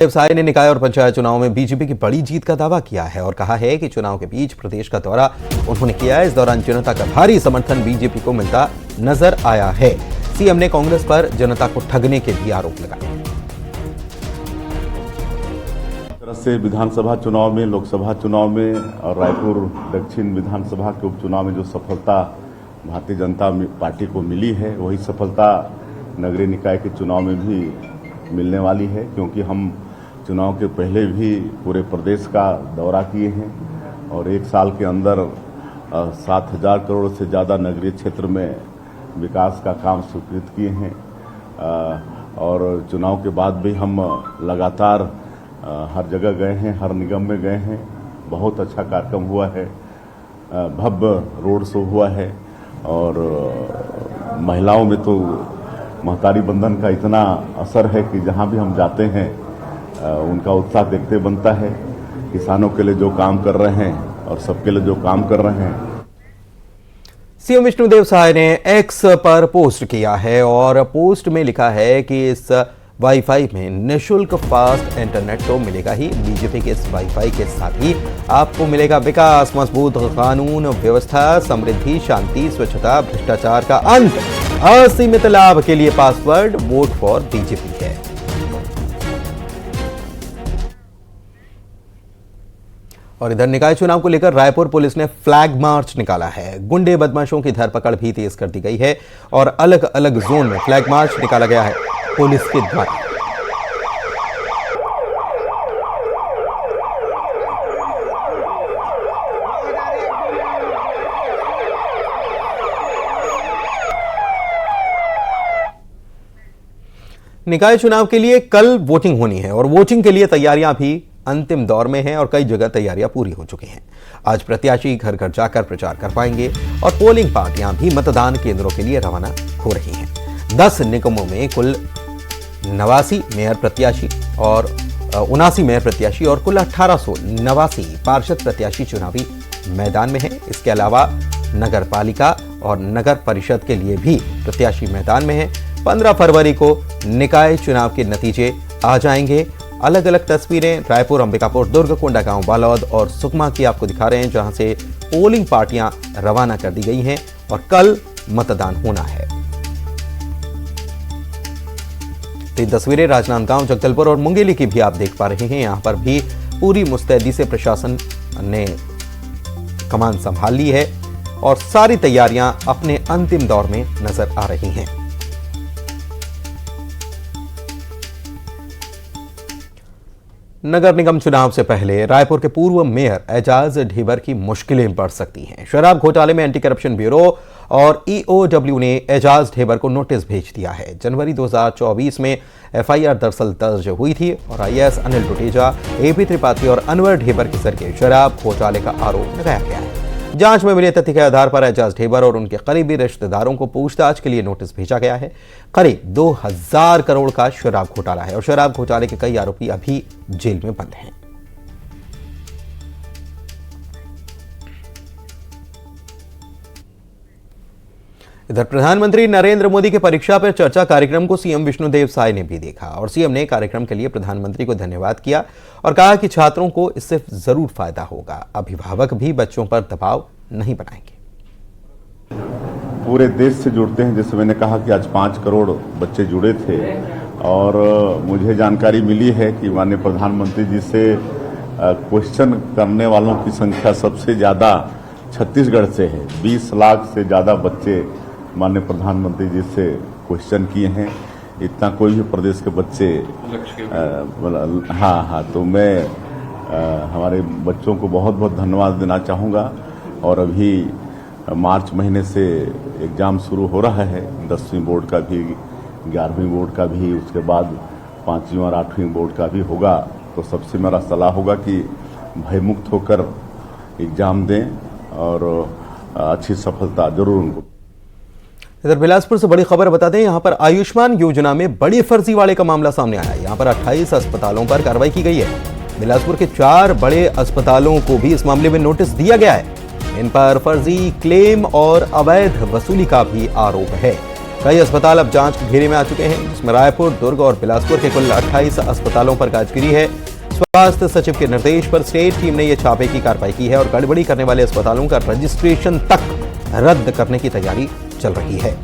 व्यवसाय ने निकाय और पंचायत चुनाव में बीजेपी की बड़ी जीत का दावा किया है और कहा है कि चुनाव के बीच प्रदेश का दौरा उन्होंने किया है। इस दौरान जनता का भारी समर्थन बीजेपी को मिलता नजर आया है। सीएम ने कांग्रेस पर जनता को ठगने के भी आरोप लगाए। तरह से विधानसभा चुनाव में, लोकसभा चुनाव में और रायपुर दक्षिण विधानसभा के उपचुनाव में जो सफलता भारतीय जनता पार्टी को मिली है, वही सफलता नगरीय निकाय के चुनाव में भी मिलने वाली है, क्योंकि हम चुनाव के पहले भी पूरे प्रदेश का दौरा किए हैं और एक साल के अंदर 7,000 करोड़ से ज़्यादा नगरीय क्षेत्र में विकास का काम स्वीकृत किए हैं। और चुनाव के बाद भी हम लगातार हर जगह गए हैं, हर निगम में गए हैं। बहुत अच्छा कार्यक्रम हुआ है, भव्य रोड शो हुआ है और महिलाओं में तो महतारी बंधन का इतना असर है कि जहां भी हम जाते हैं उनका उत्साह देखते बनता है। किसानों के लिए जो काम कर रहे हैं और सबके लिए जो काम कर रहे हैं। सीएम विष्णुदेव साय ने एक्स पर पोस्ट किया है और पोस्ट में लिखा है कि इस वाईफाई में निःशुल्क फास्ट इंटरनेट तो मिलेगा ही, बीजेपी के इस वाईफाई के साथ ही आपको मिलेगा विकास, मजबूत कानून व्यवस्था, समृद्धि, शांति, स्वच्छता, भ्रष्टाचार का अंत, असीमित लाभ के लिए पासवर्ड वोट फॉर बीजेपी है। और इधर निकाय चुनाव को लेकर रायपुर पुलिस ने फ्लैग मार्च निकाला है। गुंडे बदमाशों की धरपकड़ भी तेज कर दी गई है और अलग अलग जोन में फ्लैग मार्च निकाला गया है पुलिस के द्वारा। निकाय चुनाव के लिए कल वोटिंग होनी है और वोटिंग के लिए तैयारियां भी अंतिम दौर में हैं और कई जगह तैयारियां पूरी हो चुकी हैं। आज प्रत्याशी घर घर जाकर प्रचार कर पाएंगे और पोलिंग पार्टियां भी मतदान केंद्रों के लिए रवाना हो रही हैं। 10 निगमों में कुल 89 मेयर प्रत्याशी और 79 मेयर प्रत्याशी और कुल 1889 पार्षद प्रत्याशी चुनावी मैदान में हैं। इसके अलावा नगर पालिका और नगर परिषद के लिए भी प्रत्याशी मैदान में हैं। 15 फरवरी को निकाय चुनाव के नतीजे आ जाएंगे। अलग अलग तस्वीरें रायपुर, अंबिकापुर, दुर्ग, कोंडागांव, बालोद और सुकमा की आपको दिखा रहे हैं, जहां से पोलिंग पार्टियां रवाना कर दी गई हैं और कल मतदान होना है। तो तस्वीरें राजनांदगांव, जगदलपुर और मुंगेली की भी आप देख पा रहे हैं। यहां पर भी पूरी मुस्तैदी से प्रशासन ने कमान संभाल ली है और सारी तैयारियां अपने अंतिम दौर में नजर आ रही हैं। नगर निगम चुनाव से पहले रायपुर के पूर्व मेयर एजाज ढेबर की मुश्किलें बढ़ सकती हैं। शराब घोटाले में एंटी करप्शन ब्यूरो और ईओडब्ल्यू ने एजाज ढेबर को नोटिस भेज दिया है। जनवरी 2024 में एफआईआर दरअसल दर्ज हुई थी और आईएएस अनिल टुटेजा, एपी त्रिपाठी और अनवर ढेबर के जरिए शराब घोटाले का आरोप लगाया गया है। जांच में मिले तथ्य के आधार पर एजाज ढेबर और उनके करीबी रिश्तेदारों को पूछताछ के लिए नोटिस भेजा गया है। करीब 2000 करोड़ का शराब घोटाला है और शराब घोटाले के कई आरोपी अभी जेल में बंद हैं। इधर प्रधानमंत्री नरेंद्र मोदी के परीक्षा पर चर्चा कार्यक्रम को सीएम विष्णुदेव साय ने भी देखा और सीएम ने कार्यक्रम के लिए प्रधानमंत्री को धन्यवाद किया और कहा कि छात्रों को इससे जरूर फायदा होगा। अभिभावक भी बच्चों पर दबाव नहीं बनाएंगे। पूरे देश से जुड़ते हैं, जैसे मैंने कहा कि आज 5 करोड़ बच्चे जुड़े थे और मुझे जानकारी मिली है कि माननीय प्रधानमंत्री जी से क्वेश्चन करने वालों की संख्या सबसे ज्यादा छत्तीसगढ़ से है। 20 लाख से ज्यादा बच्चे माननीय प्रधानमंत्री जी से क्वेश्चन किए हैं। इतना कोई भी प्रदेश के बच्चे हाँ, तो मैं हमारे बच्चों को बहुत बहुत धन्यवाद देना चाहूँगा। और अभी मार्च महीने से एग्जाम शुरू हो रहा है, 10वीं बोर्ड का भी, 11वीं बोर्ड का भी, उसके बाद 5वीं और 8वीं बोर्ड का भी होगा। तो सबसे मेरा सलाह होगा कि भयमुक्त होकर एग्जाम दें और अच्छी सफलता जरूर उनको। इधर बिलासपुर से बड़ी खबर बता दें, यहां पर आयुष्मान योजना में बड़ी फर्जीवाड़े का मामला सामने आया है। यहां पर 28 अस्पतालों पर कार्रवाई की गई है। बिलासपुर के 4 बड़े अस्पतालों को भी इस मामले में नोटिस दिया गया है। इन पर फर्जी क्लेम और अवैध वसूली का भी आरोप है। कई अस्पताल अब जांच के घेरे में आ चुके हैं, जिसमें रायपुर, दुर्ग और बिलासपुर के कुल 28 अस्पतालों पर जांच गिरी है। स्वास्थ्य सचिव के निर्देश पर स्टेट टीम ने यह छापे की कार्रवाई की है और गड़बड़ी करने वाले अस्पतालों का रजिस्ट्रेशन तक रद्द करने की तैयारी चल रही है।